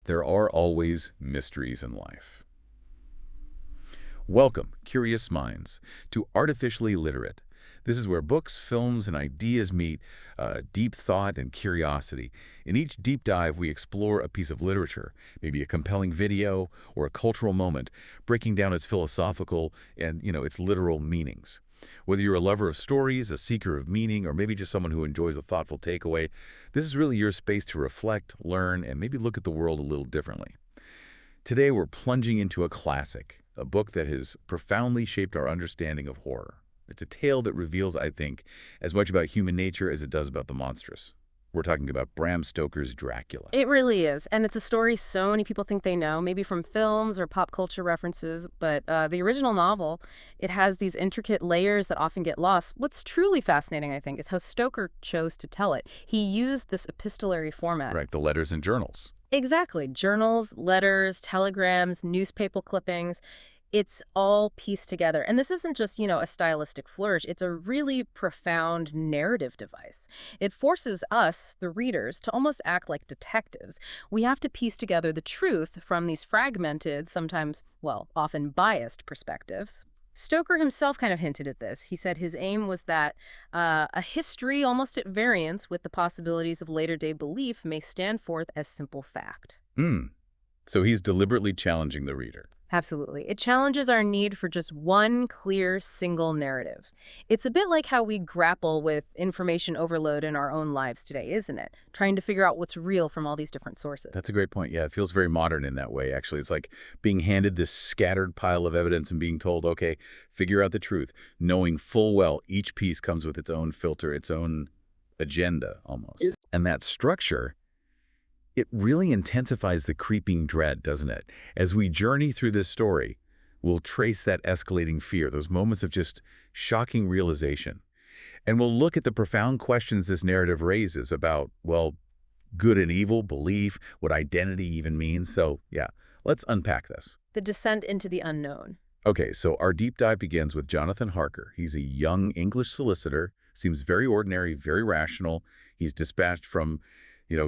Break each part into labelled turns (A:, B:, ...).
A: There are always mysteries in life. Welcome, curious minds, to Artificially Literate. This is where books, films, and ideas meet, deep thought and curiosity. In each deep dive, we explore a piece of literature, maybe a compelling video or a cultural moment, breaking down its philosophical and, its literal meanings. Whether you're a lover of stories, a seeker of meaning, or maybe just someone who enjoys a thoughtful takeaway, this is really your space to reflect, learn, and maybe look at the world a little differently. Today, we're plunging into a classic, a book that has profoundly shaped our understanding of horror. It's a tale that reveals, I think, as much about human nature as it does about the monstrous. We're talking about Bram Stoker's Dracula.
B: It really is. And it's a story so many people think they know, maybe from films or pop culture references. But the original novel, it has these intricate layers that often get lost. What's truly fascinating, I think, is how Stoker chose to tell it. He used this epistolary format.
A: Right, the letters and journals.
B: Exactly. Journals, letters, telegrams, newspaper clippings. It's all pieced together. And this isn't just, a stylistic flourish. It's a really profound narrative device. It forces us, the readers, to almost act like detectives. We have to piece together the truth from these fragmented, sometimes, often biased perspectives. Stoker himself kind of hinted at this. He said his aim was that a history almost at variance with the possibilities of later-day belief may stand forth as simple fact.
A: So he's deliberately challenging the reader.
B: Absolutely. It challenges our need for just one clear, single narrative. It's a bit like how we grapple with information overload in our own lives today, isn't it? Trying to figure out what's real from all these different sources.
A: That's a great point. Yeah, it feels very modern in that way, actually. It's like being handed this scattered pile of evidence and being told, okay, figure out the truth, knowing full well each piece comes with its own filter, its own agenda, almost. And that structure, it really intensifies the creeping dread, doesn't it? As we journey through this story, we'll trace that escalating fear, those moments of just shocking realization. And we'll look at the profound questions this narrative raises about, good and evil, belief, what identity even means. So, let's unpack this.
B: The descent into the unknown.
A: Okay, so our deep dive begins with Jonathan Harker. He's a young English solicitor, seems very ordinary, very rational. He's dispatched from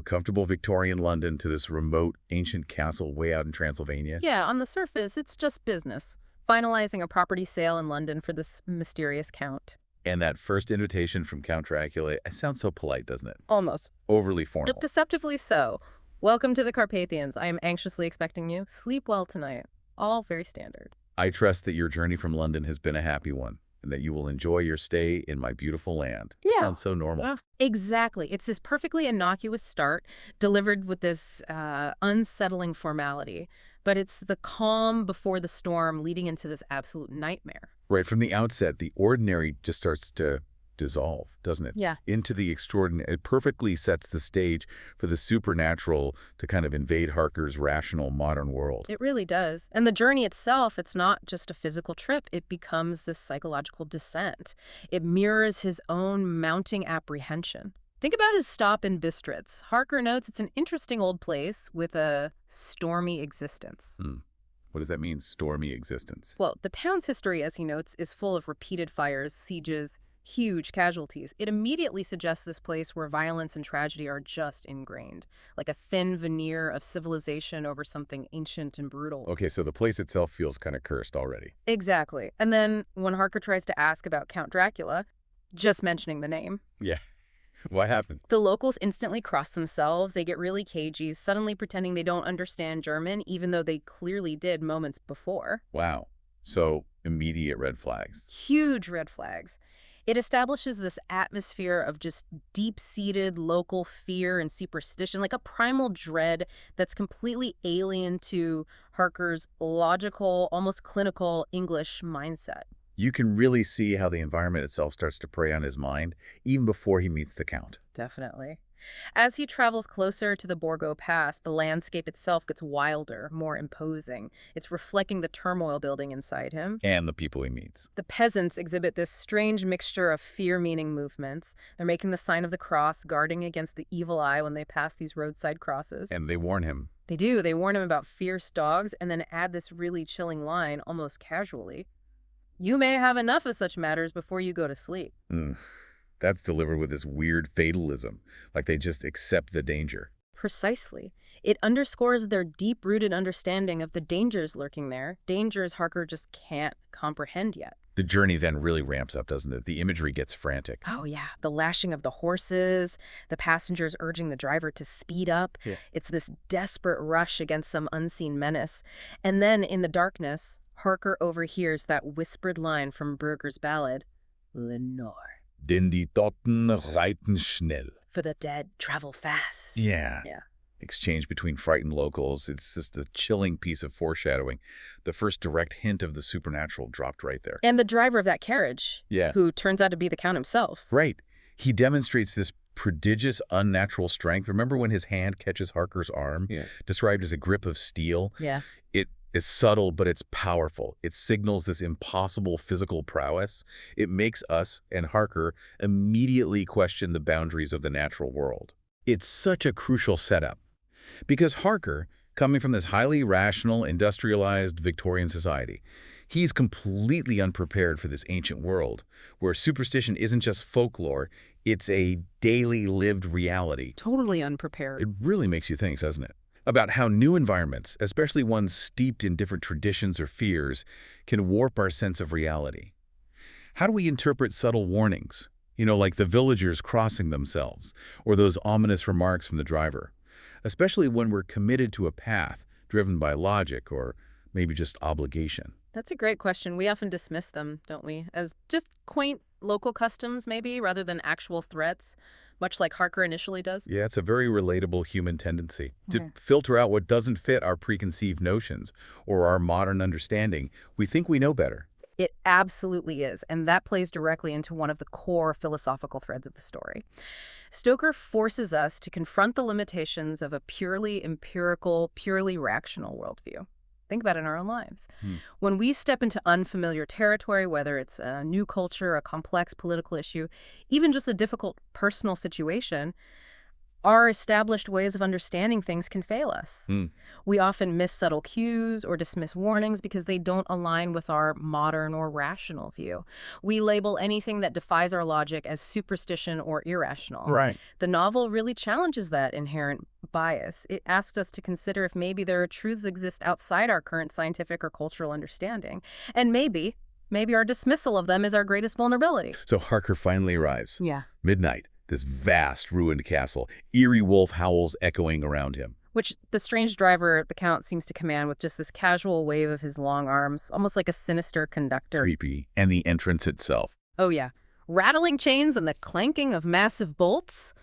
A: comfortable Victorian London to this remote, ancient castle way out in Transylvania.
B: Yeah, on the surface, it's just business. Finalizing a property sale in London for this mysterious count.
A: And that first invitation from Count Dracula, it sounds so polite, doesn't it?
B: Almost.
A: Overly formal.
B: Deceptively so. Welcome to the Carpathians. I am anxiously expecting you. Sleep well tonight. All very standard.
A: I trust that your journey from London has been a happy one, and that you will enjoy your stay in my beautiful land.
B: Yeah.
A: Sounds so normal.
B: Exactly. It's this perfectly innocuous start delivered with this unsettling formality. But it's the calm before the storm leading into this absolute nightmare.
A: Right from the outset, the ordinary just starts to dissolve, doesn't it?
B: Yeah.
A: Into the extraordinary. It perfectly sets the stage for the supernatural to kind of invade Harker's rational modern world.
B: It really does. And the journey itself, it's not just a physical trip. It becomes this psychological descent. It mirrors his own mounting apprehension. Think about his stop in Bistritz. Harker notes it's an interesting old place with a stormy existence.
A: What does that mean, stormy existence?
B: Well, the town's history, as he notes, is full of repeated fires, sieges, huge casualties. It immediately suggests this place where violence and tragedy are just ingrained, like a thin veneer of civilization over something ancient and brutal.
A: Okay, so the place itself feels kind of cursed already.
B: Exactly. And then when Harker tries to ask about Count Dracula, just mentioning the name,
A: Yeah. What happened?
B: the locals instantly cross themselves. They get really cagey, suddenly pretending they don't understand German, even though they clearly did moments before.
A: Wow. So immediate red flags.
B: Huge red flags. It establishes this atmosphere of just deep-seated local fear and superstition, like a primal dread that's completely alien to Harker's logical, almost clinical English mindset.
A: You can really see how the environment itself starts to prey on his mind, even before he meets the Count.
B: Definitely. As he travels closer to the Borgo Pass, the landscape itself gets wilder, more imposing. It's reflecting the turmoil building inside him.
A: And the people he meets.
B: The peasants exhibit this strange mixture of fear-meaning movements. They're making the sign of the cross, guarding against the evil eye when they pass these roadside crosses.
A: And they warn him.
B: They do. They warn him about fierce dogs and then add this really chilling line, almost casually. You may have enough of such matters before you go to sleep.
A: That's delivered with this weird fatalism, like they just accept the danger.
B: Precisely. It underscores their deep-rooted understanding of the dangers lurking there, dangers Harker just can't comprehend yet.
A: The journey then really ramps up, doesn't it? The imagery gets frantic.
B: Oh, yeah. The lashing of the horses, the passengers urging the driver to speed up.
A: Yeah.
B: It's this desperate rush against some unseen menace. And then, in the darkness, Harker overhears that whispered line from Berger's ballad, Lenore.
A: Denn die Toten reiten schnell.
B: For the dead, travel fast.
A: Yeah.
B: Yeah.
A: Exchange between frightened locals. It's just a chilling piece of foreshadowing. The first direct hint of the supernatural dropped right there.
B: And the driver of that carriage,
A: Yeah.
B: who turns out to be the Count himself.
A: Right. He demonstrates this prodigious, unnatural strength. Remember when his hand catches Harker's arm?
C: Yeah.
A: Described as a grip of steel?
B: Yeah.
A: It is subtle, but it's powerful. It signals this impossible physical prowess. It makes us and Harker immediately question the boundaries of the natural world. It's such a crucial setup. Because Harker, coming from this highly rational, industrialized Victorian society, he's completely unprepared for this ancient world, where superstition isn't just folklore, it's a daily lived reality.
B: Totally unprepared.
A: It really makes you think, doesn't it? About how new environments, especially ones steeped in different traditions or fears, can warp our sense of reality. How do we interpret subtle warnings? Like the villagers crossing themselves, or those ominous remarks from the driver. Especially when we're committed to a path driven by logic or maybe just obligation.
B: That's a great question. We often dismiss them, don't we, as just quaint local customs, maybe, rather than actual threats, much like Harker initially does.
A: Yeah, it's a very relatable human tendency to
B: Okay.
A: filter out what doesn't fit our preconceived notions or our modern understanding. We think we know better.
B: It absolutely is, and that plays directly into one of the core philosophical threads of the story. Stoker forces us to confront the limitations of a purely empirical, purely rational worldview. Think about it in our own lives. When we step into unfamiliar territory, whether it's a new culture, a complex political issue, even just a difficult personal situation, our established ways of understanding things can fail us. We often miss subtle cues or dismiss warnings because they don't align with our modern or rational view. We label anything that defies our logic as superstition or irrational.
A: Right.
B: The novel really challenges that inherent bias. It asks us to consider if maybe there are truths exist outside our current scientific or cultural understanding. And maybe our dismissal of them is our greatest vulnerability.
A: So Harker finally arrives.
B: Yeah.
A: Midnight. This vast, ruined castle, eerie wolf howls echoing around him.
B: Which the strange driver, the Count, seems to command with just this casual wave of his long arms, almost like a sinister conductor.
A: Creepy. And the entrance itself.
B: Oh, yeah. Rattling chains and the clanking of massive bolts.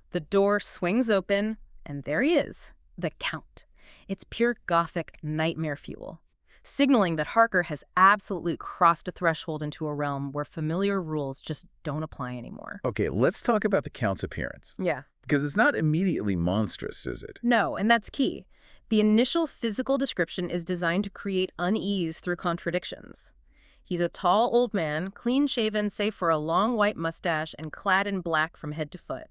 B: The door swings open, and there he is, the Count. It's pure gothic nightmare fuel, signaling that Harker has absolutely crossed a threshold into a realm where familiar rules just don't apply anymore.
A: Okay, let's talk about the Count's appearance.
B: Yeah.
A: Because it's not immediately monstrous, is it?
B: No, and that's key. The initial physical description is designed to create unease through contradictions. He's a tall old man, clean-shaven save for a long white mustache and clad in black from head to foot.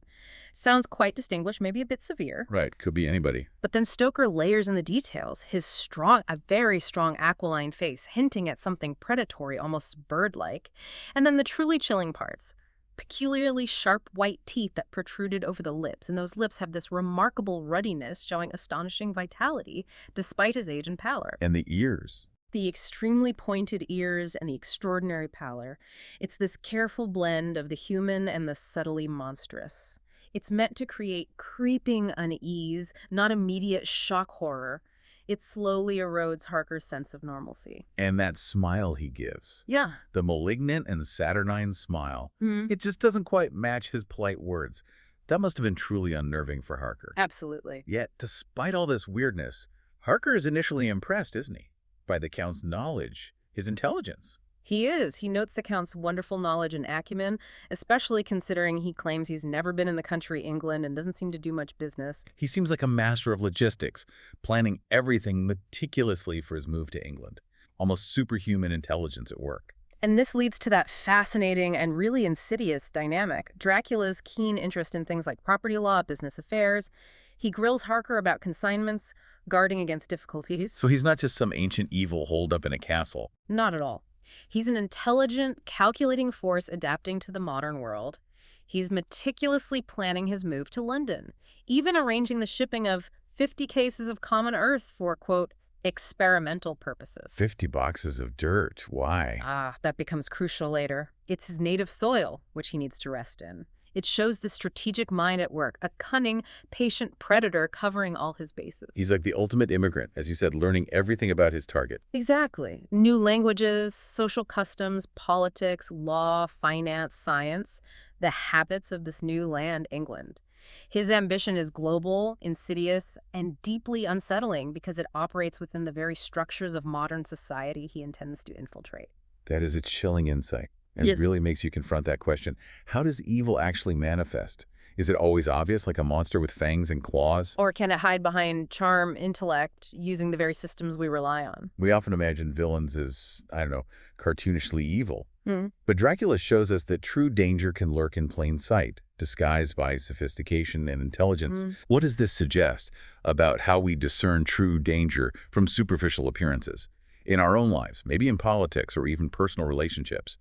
B: Sounds quite distinguished, maybe a bit severe.
A: Right, could be anybody.
B: But then Stoker layers in the details. A very strong aquiline face, hinting at something predatory, almost bird-like. And then the truly chilling parts. Peculiarly sharp white teeth that protruded over the lips, and those lips have this remarkable ruddiness showing astonishing vitality despite his age and pallor.
A: And the ears.
B: The extremely pointed ears and the extraordinary pallor. It's this careful blend of the human and the subtly monstrous. It's meant to create creeping unease, not immediate shock horror. It slowly erodes Harker's sense of normalcy.
A: And that smile he gives.
B: Yeah.
A: The malignant and saturnine smile.
B: Mm.
A: It just doesn't quite match his polite words. That must have been truly unnerving for Harker.
B: Absolutely.
A: Yet, despite all this weirdness, Harker is initially impressed, isn't he? By the Count's knowledge, his intelligence.
B: He is. He notes the Count's wonderful knowledge and acumen, especially considering he claims he's never been in the country England and doesn't seem to do much business.
A: He seems like a master of logistics, planning everything meticulously for his move to England. Almost superhuman intelligence at work.
B: And this leads to that fascinating and really insidious dynamic. Dracula's keen interest in things like property law, business affairs. He grills Harker about consignments, guarding against difficulties.
A: So he's not just some ancient evil holed up in a castle.
B: Not at all. He's an intelligent, calculating force adapting to the modern world. He's meticulously planning his move to London, even arranging the shipping of 50 cases of common earth for, quote, experimental purposes.
A: 50 boxes of dirt. Why?
B: That becomes crucial later. It's his native soil, which he needs to rest in. It shows the strategic mind at work, a cunning, patient predator covering all his bases.
A: He's like the ultimate immigrant, as you said, learning everything about his target.
B: Exactly. New languages, social customs, politics, law, finance, science, the habits of this new land, England. His ambition is global, insidious, and deeply unsettling because it operates within the very structures of modern society he intends to infiltrate.
A: That is a chilling insight, and
B: Yeah.
A: it really makes you confront that question. How does evil actually manifest? Is it always obvious, like a monster with fangs and claws?
B: Or can it hide behind charm, intellect, using the very systems we rely on?
A: We often imagine villains as, I don't know, cartoonishly evil.
B: Hmm.
A: But Dracula shows us that true danger can lurk in plain sight, disguised by sophistication and intelligence. What does this suggest about how we discern true danger from superficial appearances? In our own lives, maybe in politics or even personal relationships.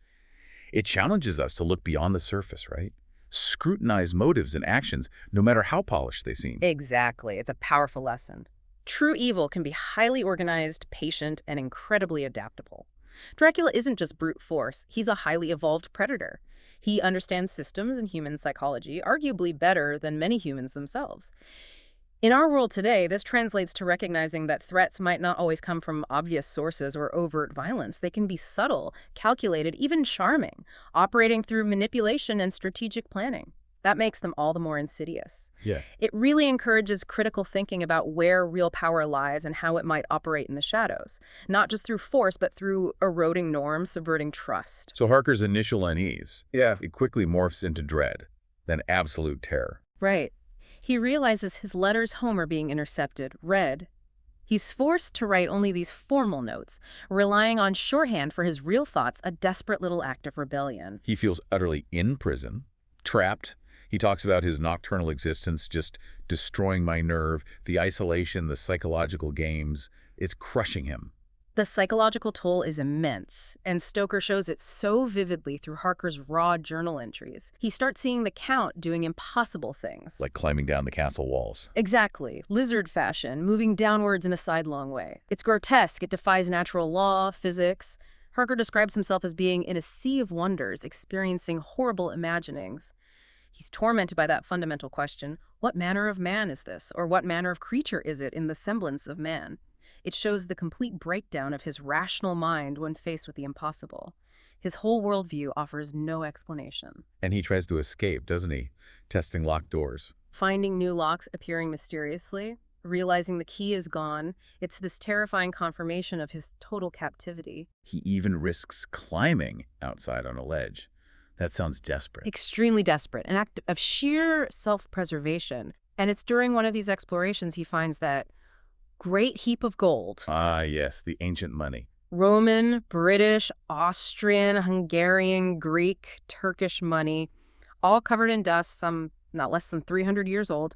A: It challenges us to look beyond the surface, right? Scrutinize motives and actions, no matter how polished they seem.
B: Exactly. It's a powerful lesson. True evil can be highly organized, patient, and incredibly adaptable. Dracula isn't just brute force. He's a highly evolved predator. He understands systems and human psychology, arguably better than many humans themselves. In our world today, this translates to recognizing that threats might not always come from obvious sources or overt violence. They can be subtle, calculated, even charming, operating through manipulation and strategic planning. That makes them all the more insidious.
A: Yeah.
B: It really encourages critical thinking about where real power lies and how it might operate in the shadows, not just through force, but through eroding norms, subverting trust.
A: So Harker's initial unease, it quickly morphs into dread, then absolute terror.
B: Right. He realizes his letters home are being intercepted, read. He's forced to write only these formal notes, relying on shorthand for his real thoughts, a desperate little act of rebellion.
A: He feels utterly in prison, trapped. He talks about his nocturnal existence just destroying my nerve, the isolation, the psychological games. It's crushing him.
B: The psychological toll is immense, and Stoker shows it so vividly through Harker's raw journal entries. He starts seeing the Count doing impossible things.
A: Like climbing down the castle walls.
B: Exactly. Lizard fashion, moving downwards in a sidelong way. It's grotesque. It defies natural law, physics. Harker describes himself as being in a sea of wonders, experiencing horrible imaginings. He's tormented by that fundamental question, what manner of man is this? Or what manner of creature is it in the semblance of man? It shows the complete breakdown of his rational mind when faced with the impossible. His whole worldview offers no explanation.
A: And he tries to escape, doesn't he? Testing locked doors.
B: Finding new locks appearing mysteriously, realizing the key is gone, it's this terrifying confirmation of his total captivity.
A: He even risks climbing outside on a ledge. That sounds desperate.
B: Extremely desperate, an act of sheer self-preservation. And it's during one of these explorations he finds that great heap of gold.
A: Ah, yes, the ancient money.
B: Roman, British, Austrian, Hungarian, Greek, Turkish money, all covered in dust, some not less than 300 years old.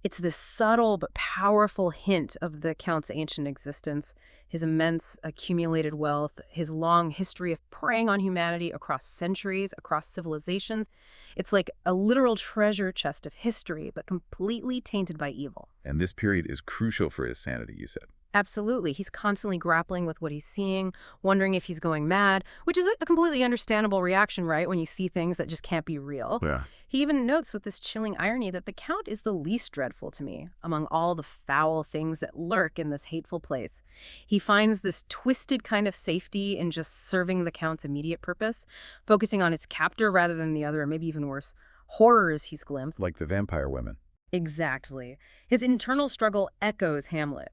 B: It's this subtle but powerful hint of the Count's ancient existence, his immense accumulated wealth, his long history of preying on humanity across centuries, across civilizations. It's like a literal treasure chest of history, but completely tainted by evil.
A: And this period is crucial for his sanity, you said.
B: Absolutely. He's constantly grappling with what he's seeing, wondering if he's going mad, which is a completely understandable reaction, right, when you see things that just can't be real.
A: Yeah.
B: He even notes with this chilling irony that the Count is the least dreadful to me among all the foul things that lurk in this hateful place. He finds this twisted kind of safety in just serving the Count's immediate purpose, focusing on its captor rather than the other, or maybe even worse, horrors he's glimpsed.
A: Like the vampire women.
B: Exactly. His internal struggle echoes Hamlet.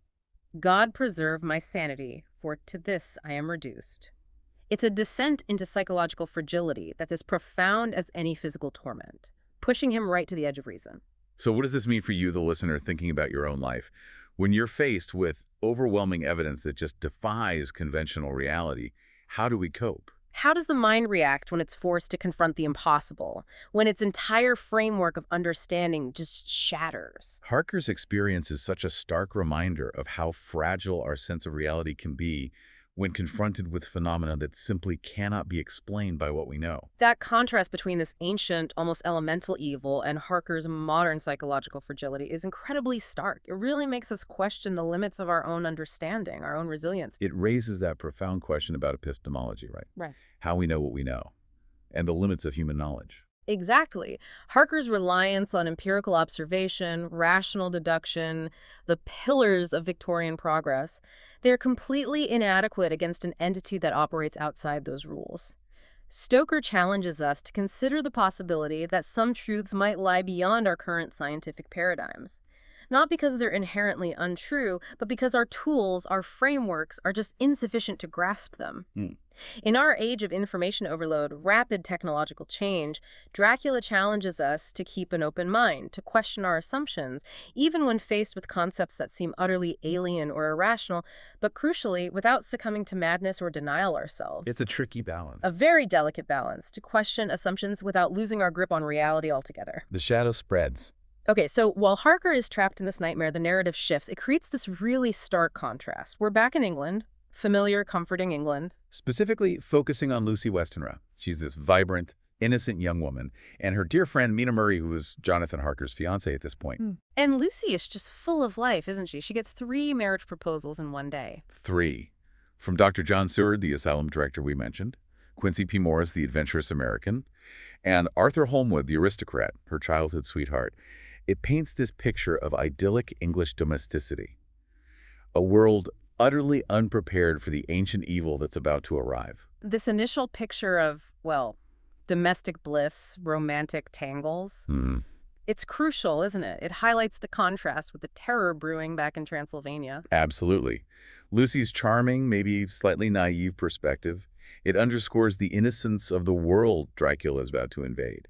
B: God preserve my sanity, for to this I am reduced. It's a descent into psychological fragility that's as profound as any physical torment, pushing him right to the edge of reason.
A: So what does this mean for you, the listener, thinking about your own life? When you're faced with overwhelming evidence that just defies conventional reality, how do we cope?
B: How does the mind react when it's forced to confront the impossible, when its entire framework of understanding just shatters?
A: Harker's experience is such a stark reminder of how fragile our sense of reality can be when confronted with phenomena that simply cannot be explained by what we know.
B: That contrast between this ancient, almost elemental evil and Harker's modern psychological fragility is incredibly stark. It really makes us question the limits of our own understanding, our own resilience.
A: It raises that profound question about epistemology, right?
B: Right.
A: How we know what we know, and the limits of human knowledge.
B: Exactly. Harker's reliance on empirical observation, rational deduction, the pillars of Victorian progress, they're completely inadequate against an entity that operates outside those rules. Stoker challenges us to consider the possibility that some truths might lie beyond our current scientific paradigms. Not because they're inherently untrue, but because our tools, our frameworks, are just insufficient to grasp them. In our age of information overload, rapid technological change, Dracula challenges us to keep an open mind, to question our assumptions, even when faced with concepts that seem utterly alien or irrational, but crucially, without succumbing to madness or denial ourselves.
A: It's a tricky balance.
B: A very delicate balance, to question assumptions without losing our grip on reality altogether.
A: The shadow spreads.
B: Okay, so while Harker is trapped in this nightmare, the narrative shifts. It creates this really stark contrast. We're back in England, familiar, comforting England.
A: Specifically focusing on Lucy Westenra. She's this vibrant, innocent young woman, and her dear friend Mina Murray, who is Jonathan Harker's fiancée at this point.
B: And Lucy is just full of life, isn't she? She gets 3 marriage proposals in one day.
A: 3. From Dr. John Seward, the asylum director we mentioned, Quincy P. Morris, the adventurous American, and Arthur Holmwood, the aristocrat, her childhood sweetheart. It paints this picture of idyllic English domesticity, a world utterly unprepared for the ancient evil that's about to arrive.
B: This initial picture of, well, domestic bliss, romantic tangles, it's crucial, isn't it? It highlights the contrast with the terror brewing back in Transylvania.
A: Absolutely. Lucy's charming, maybe slightly naive perspective, it underscores the innocence of the world Dracula is about to invade.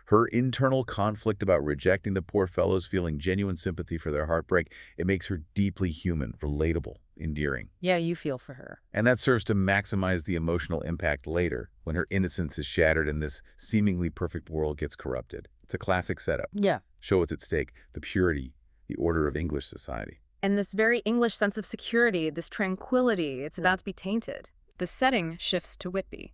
A: Her internal conflict about rejecting the poor fellows, feeling genuine sympathy for their heartbreak, it makes her deeply human, relatable, endearing.
B: Yeah, you feel for her.
A: And that serves to maximize the emotional impact later, when her innocence is shattered and this seemingly perfect world gets corrupted. It's a classic setup.
B: Yeah.
A: Show what's at stake, the purity, the order of English society.
B: And this very English sense of security, this tranquility, it's about to be tainted. The setting shifts to Whitby,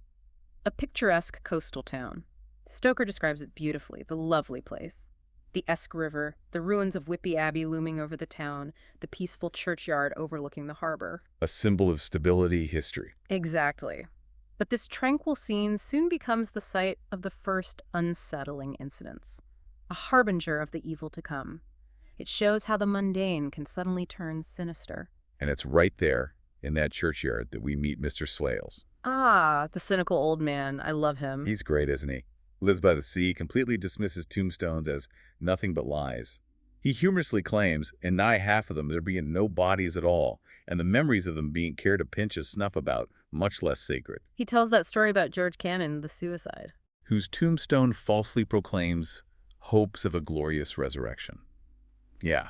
B: a picturesque coastal town. Stoker describes it beautifully, the lovely place. The Esk River, the ruins of Whitby Abbey looming over the town, the peaceful churchyard overlooking the harbor.
A: A symbol of stability, history.
B: Exactly. But this tranquil scene soon becomes the site of the first unsettling incidents, a harbinger of the evil to come. It shows how the mundane can suddenly turn sinister.
A: And it's right there, in that churchyard, that we meet Mr. Swales.
B: Ah, the cynical old man. I love him.
A: He's great, isn't he? Lives by the sea, completely dismisses tombstones as nothing but lies. He humorously claims, in nigh half of them, there being no bodies at all, and the memories of them being cared a pinch of snuff about, much less sacred.
B: He tells that story about George Cannon, the suicide.
A: Whose tombstone falsely proclaims hopes of a glorious resurrection. Yeah,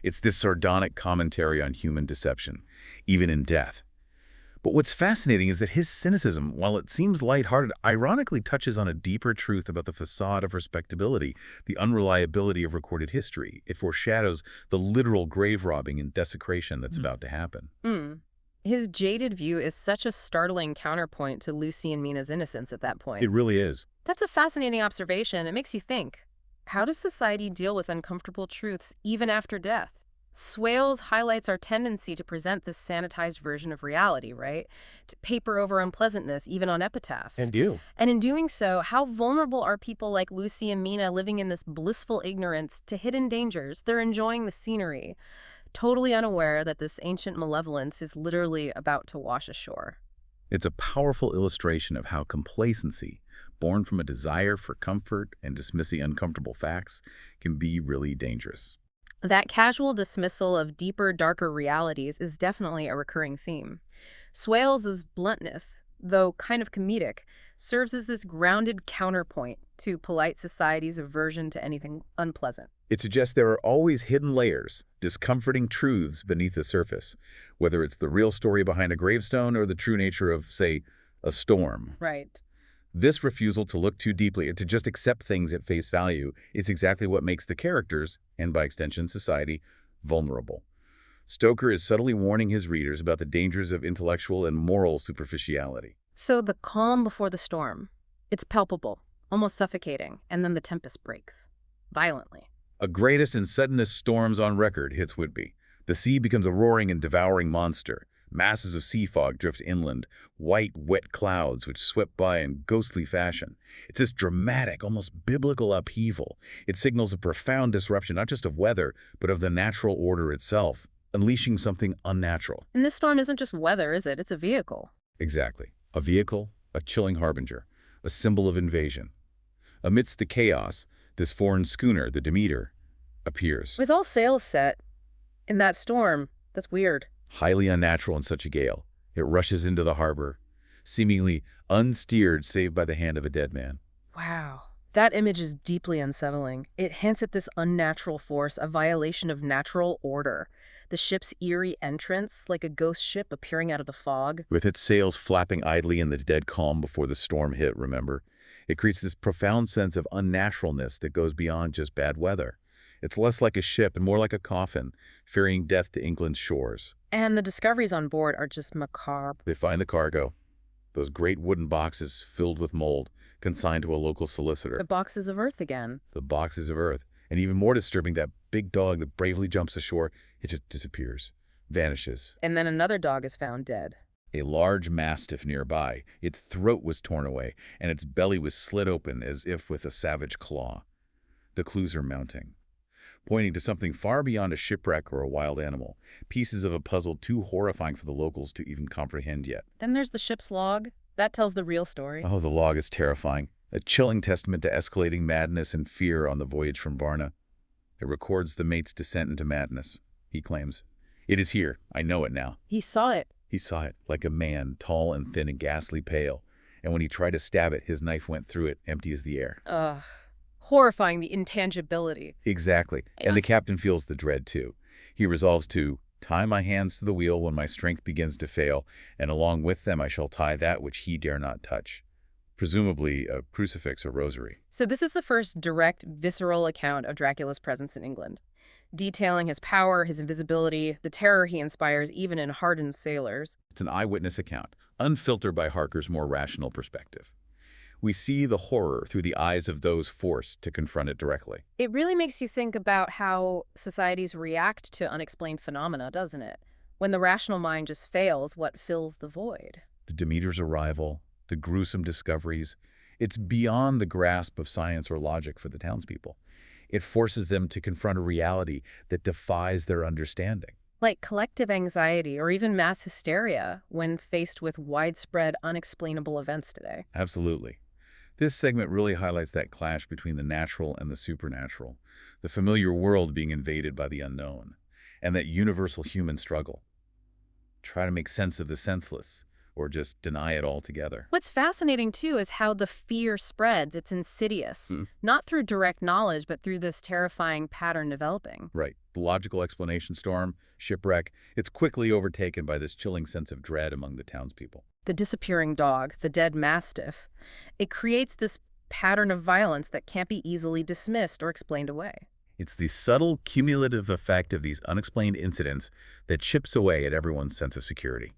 A: it's this sardonic commentary on human deception, even in death. But what's fascinating is that his cynicism, while it seems lighthearted, ironically touches on a deeper truth about the facade of respectability, the unreliability of recorded history. It foreshadows the literal grave robbing and desecration that's about to happen.
B: His jaded view is such a startling counterpoint to Lucy and Mina's innocence at that point.
A: It really is.
B: That's a fascinating observation. It makes you think. How does society deal with uncomfortable truths even after death? Swales highlights our tendency to present this sanitized version of reality, right? To paper over unpleasantness, even on epitaphs.
C: And do.
B: And in doing so, how vulnerable are people like Lucy and Mina living in this blissful ignorance to hidden dangers? They're enjoying the scenery, totally unaware that this ancient malevolence is literally about to wash ashore.
A: It's a powerful illustration of how complacency, born from a desire for comfort and dismissing uncomfortable facts, can be really dangerous.
B: That casual dismissal of deeper, darker realities is definitely a recurring theme. Swales' bluntness, though kind of comedic, serves as this grounded counterpoint to polite society's aversion to anything unpleasant.
A: It suggests there are always hidden layers, discomforting truths beneath the surface, whether it's the real story behind a gravestone or the true nature of, say, a storm.
B: Right.
A: This refusal to look too deeply and to just accept things at face value is exactly what makes the characters, and by extension society, vulnerable. Stoker is subtly warning his readers about the dangers of intellectual and moral superficiality.
B: So the calm before the storm, it's palpable, almost suffocating, and then the tempest breaks. Violently.
A: A greatest and suddenest storms on record hits Whitby. The sea becomes a roaring and devouring monster. Masses of sea fog drift inland, white, wet clouds which swept by in ghostly fashion. It's this dramatic, almost biblical upheaval. It signals a profound disruption, not just of weather, but of the natural order itself, unleashing something unnatural.
B: And this storm isn't just weather, is it? It's a vehicle.
A: Exactly. A vehicle, a chilling harbinger, a symbol of invasion. Amidst the chaos, this foreign schooner, the Demeter, appears.
B: With all sails set in that storm, that's weird.
A: Highly unnatural in such a gale. It rushes into the harbor, seemingly unsteered save by the hand of a dead man.
B: Wow. That image is deeply unsettling. It hints at this unnatural force, a violation of natural order. The ship's eerie entrance, like a ghost ship appearing out of the fog.
A: With its sails flapping idly in the dead calm before the storm hit, remember? It creates this profound sense of unnaturalness that goes beyond just bad weather. It's less like a ship and more like a coffin, ferrying death to England's shores.
B: And the discoveries on board are just macabre.
A: They find the cargo, those great wooden boxes filled with mold, consigned to a local solicitor.
B: The boxes of earth again.
A: The boxes of earth. And even more disturbing, that big dog that bravely jumps ashore, it just disappears, vanishes.
B: And then another dog is found dead.
A: A large mastiff nearby. Its throat was torn away, and its belly was slit open as if with a savage claw. The clues are mounting, pointing to something far beyond a shipwreck or a wild animal, pieces of a puzzle too horrifying for the locals to even comprehend yet.
B: Then there's the ship's log. That tells the real story.
A: Oh, the log is terrifying, a chilling testament to escalating madness and fear on the voyage from Varna. It records the mate's descent into madness, he claims. It is here. I know it now.
B: He saw it.
A: He saw it, like a man, tall and thin and ghastly pale. And when he tried to stab it, his knife went through it, empty as the air.
B: Ugh. Horrifying, the intangibility.
A: Exactly. And the captain feels the dread, too. He resolves to tie my hands to the wheel when my strength begins to fail, and along with them I shall tie that which he dare not touch. Presumably a crucifix or rosary.
B: So this is the first direct, visceral account of Dracula's presence in England, detailing his power, his invisibility, the terror he inspires even in hardened sailors.
A: It's an eyewitness account, unfiltered by Harker's more rational perspective. We see the horror through the eyes of those forced to confront it directly.
B: It really makes you think about how societies react to unexplained phenomena, doesn't it? When the rational mind just fails, what fills the void?
A: The Demeter's arrival, the gruesome discoveries, it's beyond the grasp of science or logic for the townspeople. It forces them to confront a reality that defies their understanding.
B: Like collective anxiety or even mass hysteria when faced with widespread, unexplainable events today.
A: Absolutely. This segment really highlights that clash between the natural and the supernatural, the familiar world being invaded by the unknown, and that universal human struggle. Try to make sense of the senseless, or just deny it altogether.
B: What's fascinating, too, is how the fear spreads. It's insidious, not through direct knowledge, but through this terrifying pattern developing.
A: Right. The logical explanation storm, shipwreck, it's quickly overtaken by this chilling sense of dread among the townspeople.
B: The disappearing dog, the dead mastiff, it creates this pattern of violence that can't be easily dismissed or explained away.
A: It's the subtle, cumulative effect of these unexplained incidents that chips away at everyone's sense of security.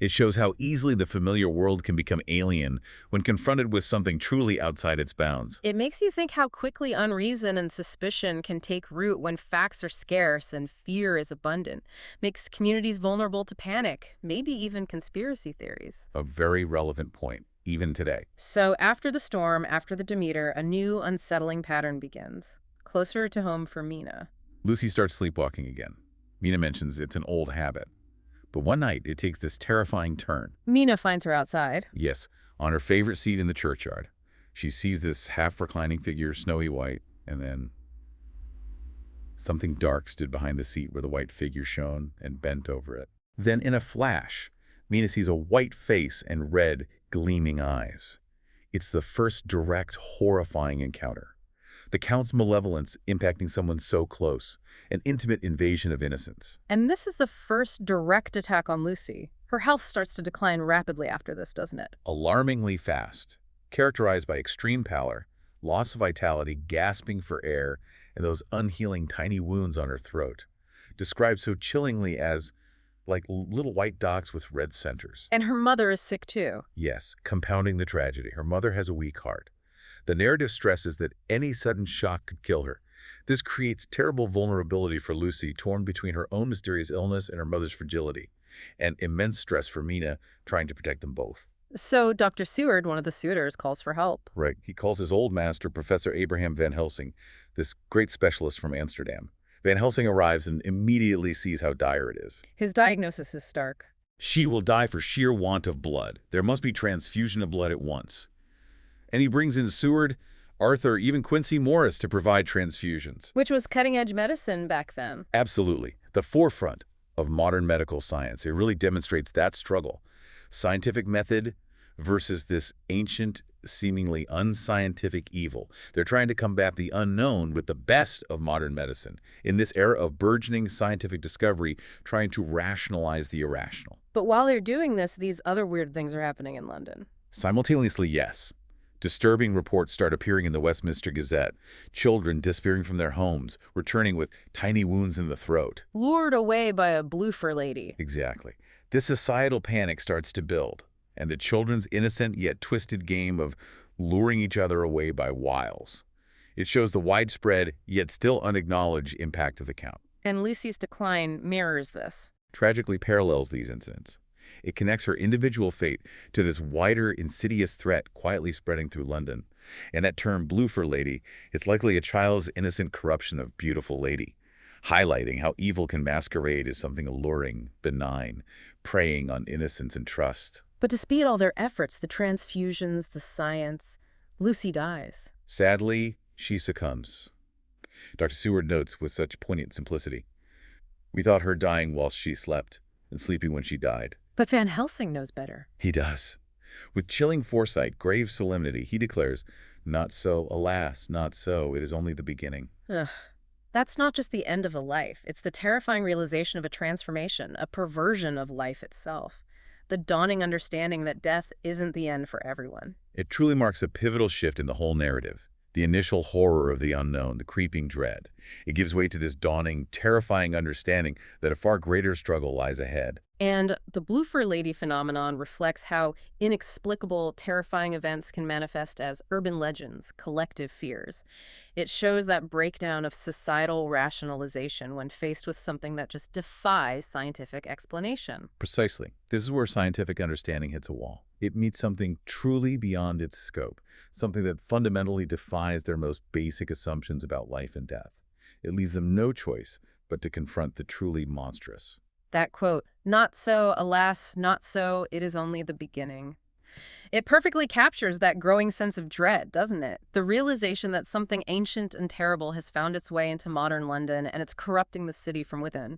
A: It shows how easily the familiar world can become alien when confronted with something truly outside its bounds.
B: It makes you think how quickly unreason and suspicion can take root when facts are scarce and fear is abundant. Makes communities vulnerable to panic, maybe even conspiracy theories.
A: A very relevant point, even today.
B: So after the storm, after the Demeter, a new unsettling pattern begins. Closer to home for Mina.
A: Lucy starts sleepwalking again. Mina mentions it's an old habit. But one night, it takes this terrifying turn.
B: Mina finds her outside.
A: Yes, on her favorite seat in the churchyard. She sees this half-reclining figure, snowy white, and then something dark stood behind the seat where the white figure shone and bent over it. Then, in a flash, Mina sees a white face and red, gleaming eyes. It's the first direct, horrifying encounter. The Count's malevolence impacting someone so close, an intimate invasion of innocence.
B: And this is the first direct attack on Lucy. Her health starts to decline rapidly after this, doesn't it?
A: Alarmingly fast, characterized by extreme pallor, loss of vitality, gasping for air, and those unhealing tiny wounds on her throat. described so chillingly as like little white dots with red centers.
B: And her mother is sick too.
A: Yes, compounding the tragedy. Her mother has a weak heart. The narrative stresses that any sudden shock could kill her. This creates terrible vulnerability for Lucy, torn between her own mysterious illness and her mother's fragility, and immense stress for Mina, trying to protect them both.
B: So Dr. Seward, one of the suitors, calls for help.
A: Right. He calls his old master, Professor Abraham Van Helsing, this great specialist from Amsterdam. Van Helsing arrives and immediately sees how dire it is.
B: His diagnosis is stark.
A: She will die for sheer want of blood. There must be transfusion of blood at once. And he brings in Seward, Arthur, even Quincy Morris to provide transfusions.
B: Which was cutting-edge medicine back then.
A: Absolutely. The forefront of modern medical science. It really demonstrates that struggle. Scientific method versus this ancient, seemingly unscientific evil. They're trying to combat the unknown with the best of modern medicine. In this era of burgeoning scientific discovery, trying to rationalize the irrational.
B: But while they're doing this, these other weird things are happening in London.
A: Simultaneously, yes. Disturbing reports start appearing in the Westminster Gazette. Children disappearing from their homes, returning with tiny wounds in the throat.
B: Lured away by a bloofer lady.
A: Exactly. This societal panic starts to build, and the children's innocent yet twisted game of luring each other away by wiles. It shows the widespread, yet still unacknowledged impact of the count.
B: And Lucy's decline mirrors this.
A: Tragically parallels these incidents. It connects her individual fate to this wider, insidious threat quietly spreading through London. And that term, bloofer lady, is likely a child's innocent corruption of beautiful lady, highlighting how evil can masquerade as something alluring, benign, preying on innocence and trust.
B: But despite all their efforts, the transfusions, the science, Lucy dies.
A: Sadly, she succumbs. Dr. Seward notes with such poignant simplicity. We thought her dying whilst she slept, and sleeping when she died.
B: But Van Helsing knows better.
A: He does. With chilling foresight, grave solemnity, he declares, "Not so, alas, not so, it is only the beginning."
B: Ugh. That's not just the end of a life. It's the terrifying realization of a transformation, a perversion of life itself. The dawning understanding that death isn't the end for everyone.
A: It truly marks a pivotal shift in the whole narrative. The initial horror of the unknown, the creeping dread. It gives way to this dawning, terrifying understanding that a far greater struggle lies ahead.
B: And the bloofer lady phenomenon reflects how inexplicable, terrifying events can manifest as urban legends, collective fears. It shows that breakdown of societal rationalization when faced with something that just defies scientific explanation.
A: Precisely. This is where scientific understanding hits a wall. It meets something truly beyond its scope, something that fundamentally defies their most basic assumptions about life and death. It leaves them no choice but to confront the truly monstrous.
B: That quote, "Not so, alas, not so, it is only the beginning." It perfectly captures that growing sense of dread, doesn't it? The realization that something ancient and terrible has found its way into modern London and it's corrupting the city from within.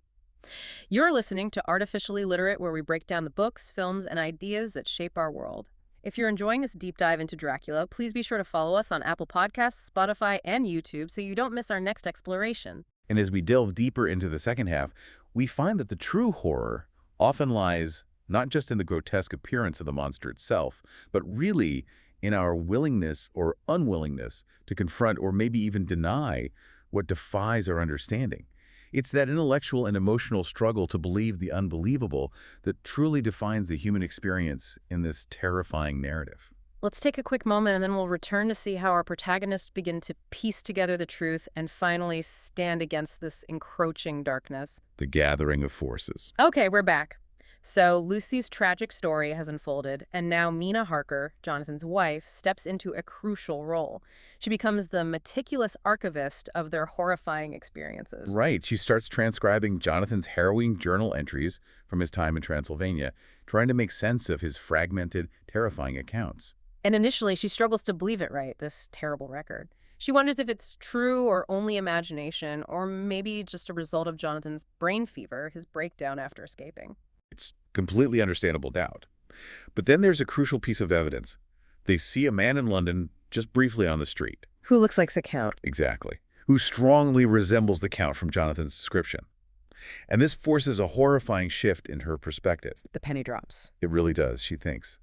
B: You're listening to Artificially Literate, where we break down the books, films, and ideas that shape our world. If you're enjoying this deep dive into Dracula, please be sure to follow us on Apple Podcasts, Spotify, and YouTube so you don't miss our next exploration.
A: And as we delve deeper into the second half, we find that the true horror often lies not just in the grotesque appearance of the monster itself, but really in our willingness or unwillingness to confront or maybe even deny what defies our understanding. It's that intellectual and emotional struggle to believe the unbelievable that truly defines the human experience in this terrifying narrative.
B: Let's take a quick moment and then we'll return to see how our protagonists begin to piece together the truth and finally stand against this encroaching darkness.
A: The gathering of forces.
B: Okay, we're back. So Lucy's tragic story has unfolded, and now Mina Harker, Jonathan's wife, steps into a crucial role. She becomes the meticulous archivist of their horrifying experiences.
A: Right. She starts transcribing Jonathan's harrowing journal entries from his time in Transylvania, trying to make sense of his fragmented, terrifying accounts.
B: And initially, she struggles to believe it right, this terrible record. She wonders if it's true or only imagination, or maybe just a result of Jonathan's brain fever, his breakdown after escaping.
A: It's completely understandable doubt. But then there's a crucial piece of evidence. They see a man in London just briefly on the street.
B: Who looks like the Count?
A: Exactly. Who strongly resembles the Count from Jonathan's description. And this forces a horrifying shift in her perspective.
B: The penny drops.
A: It really does, she thinks.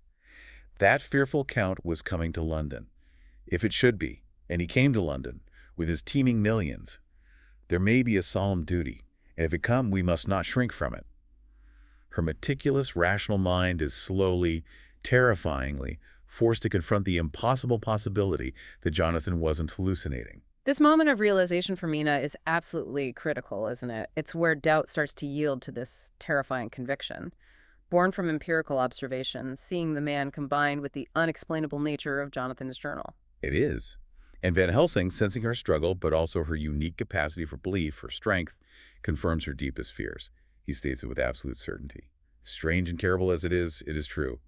A: That fearful Count was coming to London, if it should be, and he came to London with his teeming millions. There may be a solemn duty, and if it come, we must not shrink from it. Her meticulous, rational mind is slowly, terrifyingly, forced to confront the impossible possibility that Jonathan wasn't hallucinating.
B: This moment of realization for Mina is absolutely critical, isn't it? It's where doubt starts to yield to this terrifying conviction. Born from empirical observation, seeing the man combined with the unexplainable nature of Jonathan's journal.
A: It is. And Van Helsing, sensing her struggle, but also her unique capacity for belief, her strength, confirms her deepest fears. He states it with absolute certainty. Strange and terrible as it is true.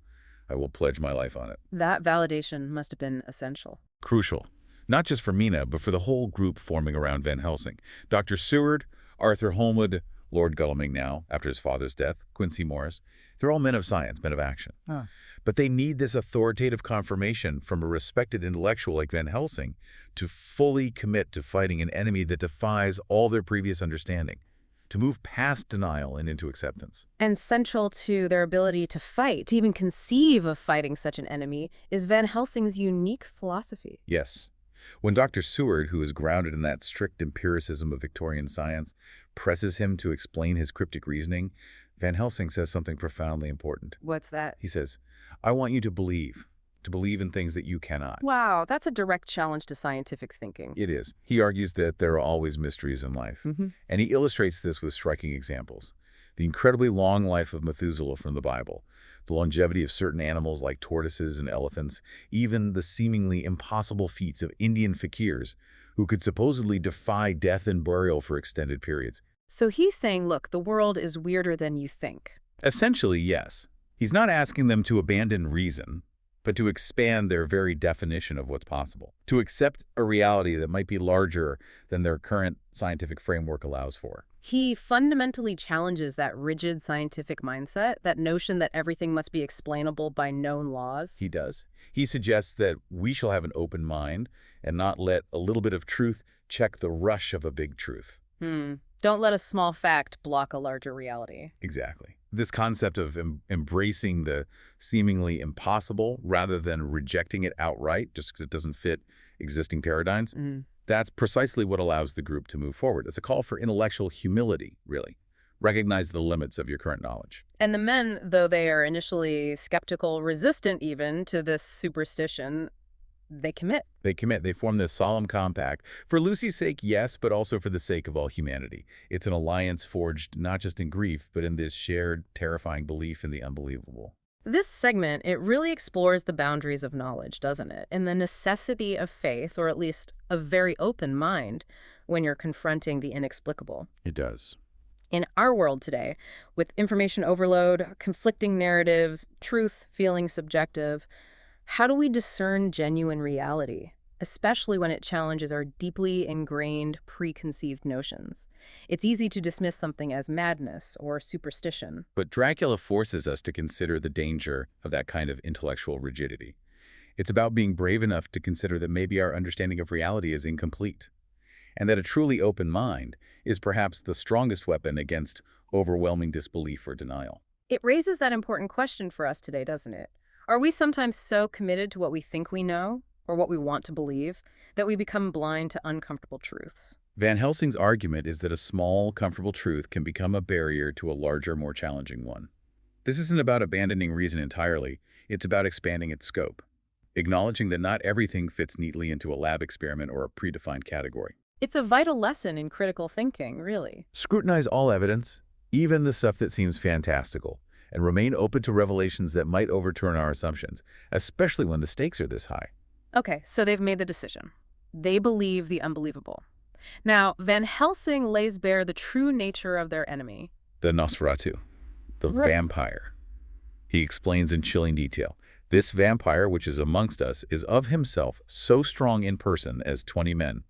A: I will pledge my life on it.
B: That validation must have been essential.
A: Crucial. Not just for Mina, but for the whole group forming around Van Helsing. Dr. Seward, Arthur Holmwood, Lord Godalming now, after his father's death, Quincy Morris. They're all men of science, men of action. But they need this authoritative confirmation from a respected intellectual like Van Helsing to fully commit to fighting an enemy that defies all their previous understanding, to move past denial and into acceptance.
B: And central to their ability to fight, to even conceive of fighting such an enemy, is Van Helsing's unique philosophy.
A: Yes. When Dr. Seward, who is grounded in that strict empiricism of Victorian science, presses him to explain his cryptic reasoning, Van Helsing says something profoundly important.
B: What's that?
A: He says, I want you to believe in things that you cannot.
B: Wow, that's a direct challenge to scientific thinking.
A: It is. He argues that there are always mysteries in life. And he illustrates this with striking examples. The incredibly long life of Methuselah from the Bible, the longevity of certain animals like tortoises and elephants, even the seemingly impossible feats of Indian fakirs who could supposedly defy death and burial for extended periods.
B: So he's saying, look, the world is weirder than you think.
A: Essentially, yes. He's not asking them to abandon reason, but to expand their very definition of what's possible, to accept a reality that might be larger than their current scientific framework allows for.
B: He fundamentally challenges that rigid scientific mindset, that notion that everything must be explainable by known laws.
A: He does. He suggests that we shall have an open mind and not let a little bit of truth check the rush of a big truth.
B: Don't let a small fact block a larger reality.
A: Exactly. This concept of embracing the seemingly impossible rather than rejecting it outright just because it doesn't fit existing paradigms, that's precisely what allows the group to move forward. It's a call for intellectual humility, really. Recognize the limits of your current knowledge.
B: And the men, though they are initially skeptical, resistant even to this superstition, they commit.
A: They commit. They form this solemn compact. For Lucy's sake, yes, but also for the sake of all humanity. It's an alliance forged not just in grief, but in this shared, terrifying belief in the unbelievable.
B: This segment, it really explores the boundaries of knowledge, doesn't it? And the necessity of faith, or at least a very open mind, when you're confronting the inexplicable.
A: It does.
B: In our world today, with information overload, conflicting narratives, truth feeling subjective, how do we discern genuine reality, especially when it challenges our deeply ingrained, preconceived notions? It's easy to dismiss something as madness or superstition.
A: But Dracula forces us to consider the danger of that kind of intellectual rigidity. It's about being brave enough to consider that maybe our understanding of reality is incomplete, and that a truly open mind is perhaps the strongest weapon against overwhelming disbelief or denial.
B: It raises that important question for us today, doesn't it? Are we sometimes so committed to what we think we know, or what we want to believe, that we become blind to uncomfortable truths?
A: Van Helsing's argument is that a small, comfortable truth can become a barrier to a larger, more challenging one. This isn't about abandoning reason entirely. It's about expanding its scope, acknowledging that not everything fits neatly into a lab experiment or a predefined category.
B: It's a vital lesson in critical thinking, really.
A: Scrutinize all evidence, even the stuff that seems fantastical, and remain open to revelations that might overturn our assumptions, especially when the stakes are this high.
B: Okay, so they've made the decision. They believe the unbelievable. Now, Van Helsing lays bare the true nature of their enemy.
A: The Nosferatu, the vampire. He explains in chilling detail. This vampire, which is amongst us, is of himself so strong in person as 20 men.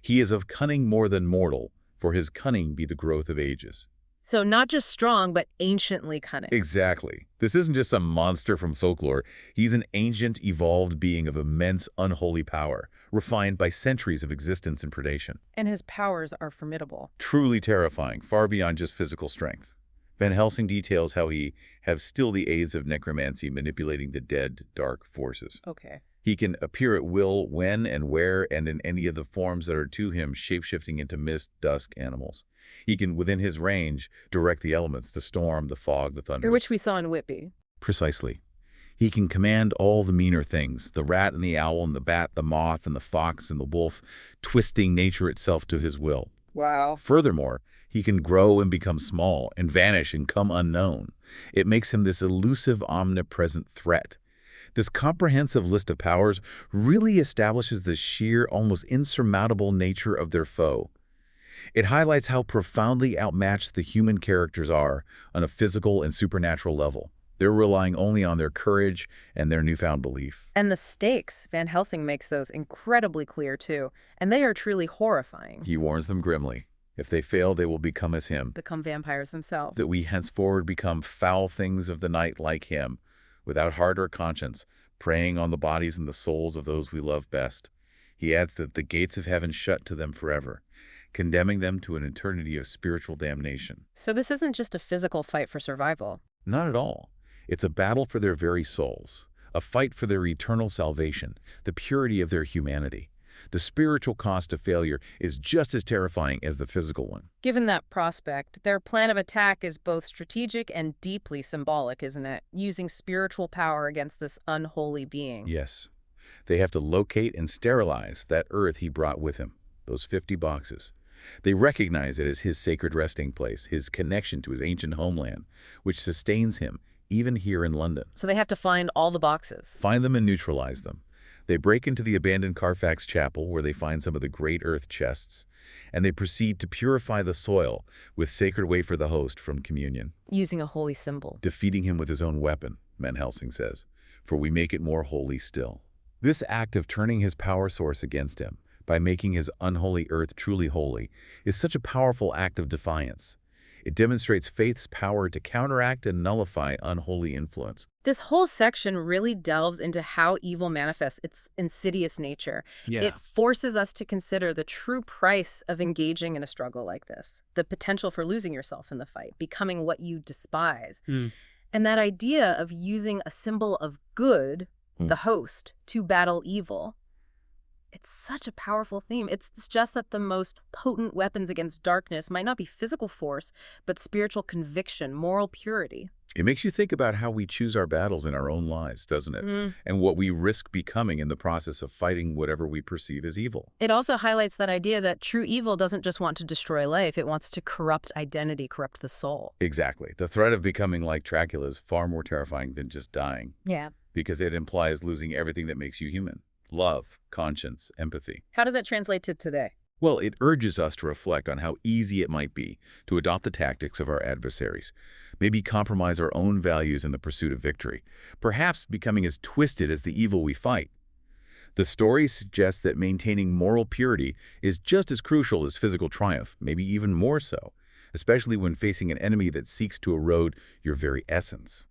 A: He is of cunning more than mortal, for his cunning be the growth of ages.
B: So not just strong, but anciently cunning.
A: Exactly. This isn't just some monster from folklore. He's an ancient, evolved being of immense, unholy power, refined by centuries of existence and predation.
B: And his powers are formidable.
A: Truly terrifying, far beyond just physical strength. Van Helsing details how he has still the aids of necromancy manipulating the dead, dark forces.
B: Okay.
A: He can appear at will when and where and in any of the forms that are to him, shapeshifting into mist, dusk, animals. He can, within his range, direct the elements, the storm, the fog, the thunder.
B: Which we saw in Whitby.
A: Precisely. He can command all the meaner things, the rat and the owl and the bat, the moth and the fox and the wolf, twisting nature itself to his will.
B: Wow.
A: Furthermore, he can grow and become small and vanish and come unknown. It makes him this elusive, omnipresent threat. This comprehensive list of powers really establishes the sheer, almost insurmountable nature of their foe. It highlights how profoundly outmatched the human characters are on a physical and supernatural level. They're relying only on their courage and their newfound belief.
B: And the stakes, Van Helsing makes those incredibly clear too, and they are truly horrifying.
A: He warns them grimly. If they fail, they will become as him.
B: Become vampires themselves.
A: That we henceforward become foul things of the night like him, without heart or conscience, preying on the bodies and the souls of those we love best. He adds that the gates of heaven shut to them forever, condemning them to an eternity of spiritual damnation.
B: So this isn't just a physical fight for survival.
A: Not at all. It's a battle for their very souls, a fight for their eternal salvation, the purity of their humanity. The spiritual cost of failure is just as terrifying as the physical one.
B: Given that prospect, their plan of attack is both strategic and deeply symbolic, isn't it? Using spiritual power against this unholy being.
A: Yes. They have to locate and sterilize that earth he brought with him, those 50 boxes. They recognize it as his sacred resting place, his connection to his ancient homeland, which sustains him, even here in London.
B: So they have to find all the boxes.
A: Find them and neutralize them. They break into the abandoned Carfax Chapel, where they find some of the great earth chests, and they proceed to purify the soil with sacred wafer the host from communion.
B: Using a holy symbol.
A: Defeating him with his own weapon, Van Helsing says, for we make it more holy still. This act of turning his power source against him, by making his unholy earth truly holy, is such a powerful act of defiance. It demonstrates faith's power to counteract and nullify unholy influence.
B: This whole section really delves into how evil manifests its insidious nature. It forces us to consider the true price of engaging in a struggle like this, the potential for losing yourself in the fight, becoming what you despise. And that idea of using a symbol of good, the host, to battle evil. It's such a powerful theme. It's just that the most potent weapons against darkness might not be physical force, but spiritual conviction, moral purity.
A: It makes you think about how we choose our battles in our own lives, doesn't it? And what we risk becoming in the process of fighting whatever we perceive as evil.
B: It also highlights that idea that true evil doesn't just want to destroy life, it wants to corrupt identity, corrupt the soul.
A: Exactly. The threat of becoming like Dracula is far more terrifying than just dying.
B: Yeah.
A: Because it implies losing everything that makes you human. Love, conscience, empathy.
B: How does that translate to today?
A: Well, it urges us to reflect on how easy it might be to adopt the tactics of our adversaries, maybe compromise our own values in the pursuit of victory, perhaps becoming as twisted as the evil we fight. The story suggests that maintaining moral purity is just as crucial as physical triumph, maybe even more so, especially when facing an enemy that seeks to erode your very essence.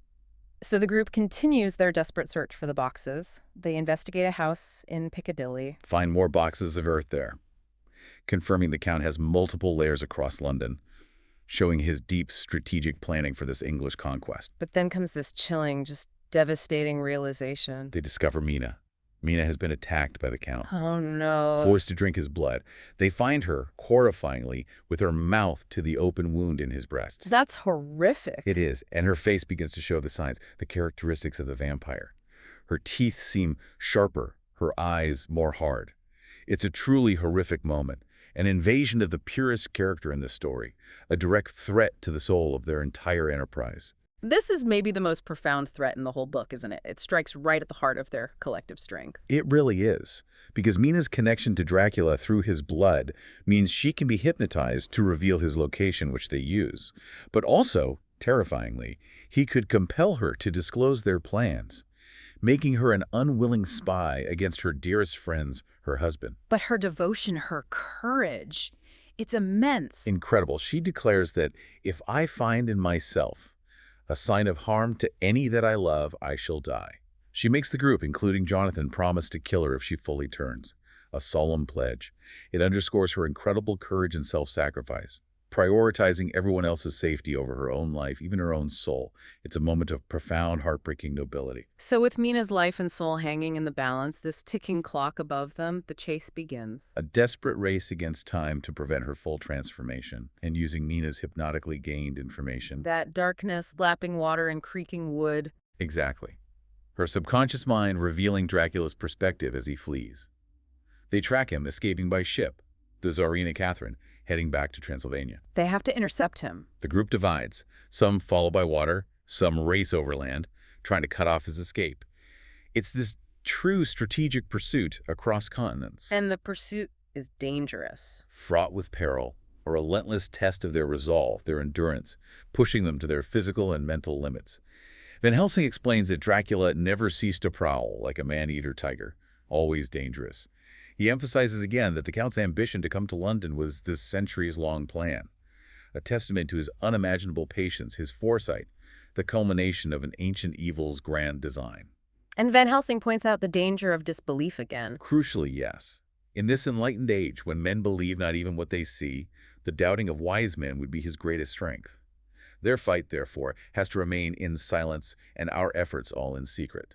B: So the group continues their desperate search for the boxes. They investigate a house in Piccadilly.
A: Find more boxes of earth there, confirming the Count has multiple layers across London, showing his deep strategic planning for this English conquest.
B: But then comes this chilling, just devastating realization.
A: They discover Mina. Mina has been attacked by the Count.
B: Oh, no.
A: Forced to drink his blood. They find her, horrifyingly, with her mouth to the open wound in his breast.
B: That's horrific.
A: It is, and her face begins to show the signs, the characteristics of the vampire. Her teeth seem sharper, her eyes more hard. It's a truly horrific moment, an invasion of the purest character in this story, a direct threat to the soul of their entire enterprise.
B: This is maybe the most profound threat in the whole book, isn't it? It strikes right at the heart of their collective strength.
A: It really is, because Mina's connection to Dracula through his blood means she can be hypnotized to reveal his location, which they use. But also, terrifyingly, he could compel her to disclose their plans, making her an unwilling spy against her dearest friends, her husband.
B: But her devotion, her courage, it's immense.
A: Incredible. She declares that if I find in myself a sign of harm to any that I love, I shall die. She makes the group, including Jonathan, promise to kill her if she fully turns. A solemn pledge. It underscores her incredible courage and self-sacrifice. prioritizing everyone else's safety over her own life, even her own soul. It's a moment of profound, heartbreaking nobility.
B: So with Mina's life and soul hanging in the balance, this ticking clock above them, the chase begins.
A: A desperate race against time to prevent her full transformation, and using Mina's hypnotically gained information.
B: That darkness, lapping water and creaking wood.
A: Exactly. Her subconscious mind revealing Dracula's perspective as he flees. They track him, escaping by ship, the Tsarina Catherine, heading back to Transylvania.
B: They have to intercept him.
A: The group divides. Some follow by water, some race overland, trying to cut off his escape. It's this true strategic pursuit across continents.
B: And the pursuit is dangerous.
A: Fraught with peril, a relentless test of their resolve, their endurance, pushing them to their physical and mental limits. Van Helsing explains that Dracula never ceased to prowl like a man-eater tiger, always dangerous. He emphasizes again that the Count's ambition to come to London was this centuries-long plan, a testament to his unimaginable patience, his foresight, the culmination of an ancient evil's grand design.
B: And Van Helsing points out the danger of disbelief again.
A: Crucially, yes. In this enlightened age, when men believe not even what they see, the doubting of wise men would be his greatest strength. Their fight, therefore, has to remain in silence and our efforts all in secret,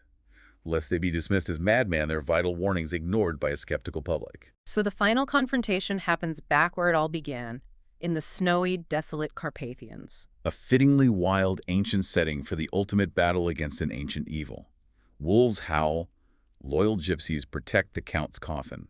A: lest they be dismissed as madmen, their vital warnings ignored by a skeptical public.
B: So the final confrontation happens back where it all began, in the snowy, desolate Carpathians.
A: A fittingly wild, ancient setting for the ultimate battle against an ancient evil. Wolves howl, loyal gypsies protect the Count's coffin.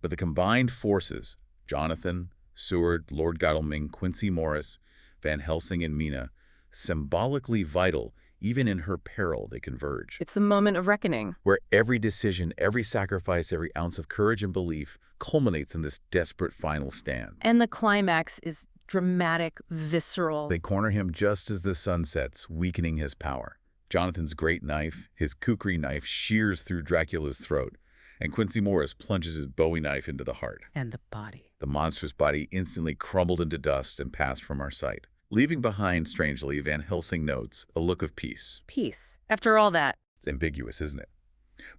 A: But the combined forces, Jonathan, Seward, Lord Godalming, Quincy Morris, Van Helsing, and Mina, symbolically vital. Even in her peril, they converge.
B: It's the moment of reckoning.
A: Where every decision, every sacrifice, every ounce of courage and belief culminates in this desperate final stand.
B: And the climax is dramatic, visceral.
A: They corner him just as the sun sets, weakening his power. Jonathan's great knife, his kukri knife, shears through Dracula's throat, and Quincy Morris plunges his Bowie knife into the heart.
B: And the body.
A: The monstrous body instantly crumbled into dust and passed from our sight, leaving behind, strangely, Van Helsing notes, a look of peace.
B: Peace. After all that.
A: It's ambiguous, isn't it?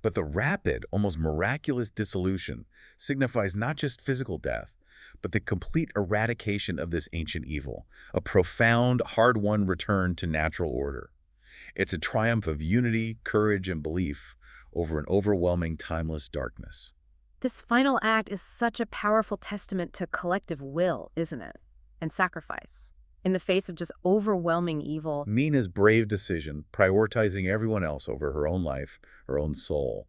A: But the rapid, almost miraculous dissolution signifies not just physical death, but the complete eradication of this ancient evil, a profound, hard-won return to natural order. It's a triumph of unity, courage, and belief over an overwhelming, timeless darkness.
B: This final act is such a powerful testament to collective will, isn't it? And sacrifice. In the face of just overwhelming evil.
A: Mina's brave decision, prioritizing everyone else over her own life, her own soul.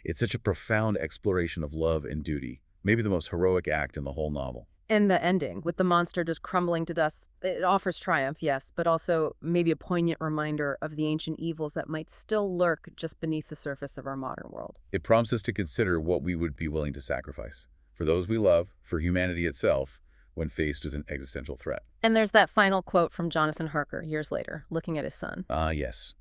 A: It's such a profound exploration of love and duty, maybe the most heroic act in the whole novel.
B: And the ending, with the monster just crumbling to dust, it offers triumph, yes, but also maybe a poignant reminder of the ancient evils that might still lurk just beneath the surface of our modern world.
A: It prompts us to consider what we would be willing to sacrifice, for those we love, for humanity itself, when faced with an existential threat.
B: And there's that final quote from Jonathan Harker years later, looking at his son.
A: Yes.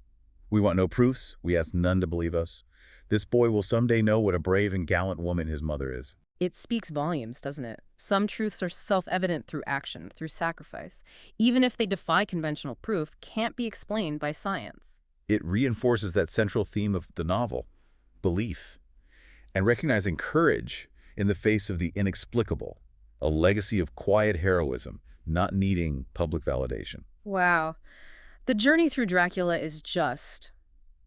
A: We want no proofs. We ask none to believe us. This boy will someday know what a brave and gallant woman his mother is.
B: It speaks volumes, doesn't it? Some truths are self-evident through action, through sacrifice. Even if they defy conventional proof, can't be explained by science.
A: It reinforces that central theme of the novel, belief, and recognizing courage in the face of the inexplicable, a legacy of quiet heroism, not needing public validation.
B: Wow. The journey through Dracula is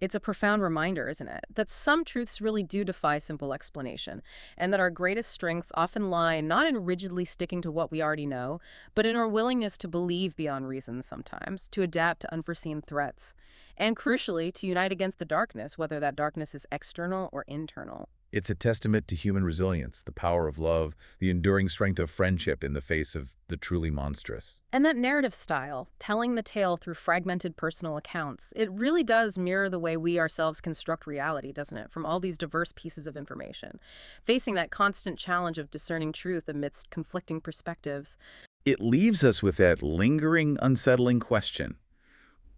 B: it's a profound reminder, isn't it? That some truths really do defy simple explanation, and that our greatest strengths often lie not in rigidly sticking to what we already know, but in our willingness to believe beyond reason sometimes, to adapt to unforeseen threats, and crucially, to unite against the darkness, whether that darkness is external or internal.
A: It's a testament to human resilience, the power of love, the enduring strength of friendship in the face of the truly monstrous.
B: And that narrative style, telling the tale through fragmented personal accounts, it really does mirror the way we ourselves construct reality, doesn't it? From all these diverse pieces of information, facing that constant challenge of discerning truth amidst conflicting perspectives.
A: It leaves us with that lingering, unsettling question.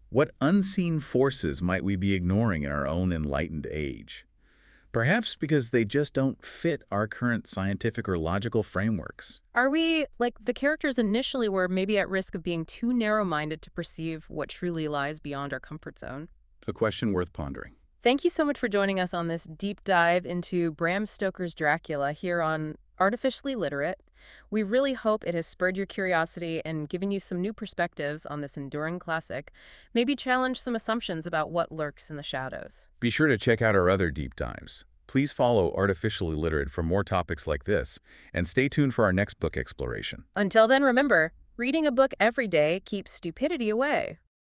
A: What unseen forces might we be ignoring in our own enlightened age? Perhaps because they just don't fit our current scientific or logical frameworks.
B: Are we, like the characters initially, were maybe at risk of being too narrow-minded to perceive what truly lies beyond our comfort zone?
A: A question worth pondering.
B: Thank you so much for joining us on this deep dive into Bram Stoker's Dracula here on Artificially Literate. We really hope it has spurred your curiosity and given you some new perspectives on this enduring classic, maybe challenge some assumptions about what lurks in the shadows.
A: Be sure to check out our other deep dives. Please follow Artificially Literate for more topics like this, and stay tuned for our next book exploration.
B: Until then, remember, reading a book every day keeps stupidity away.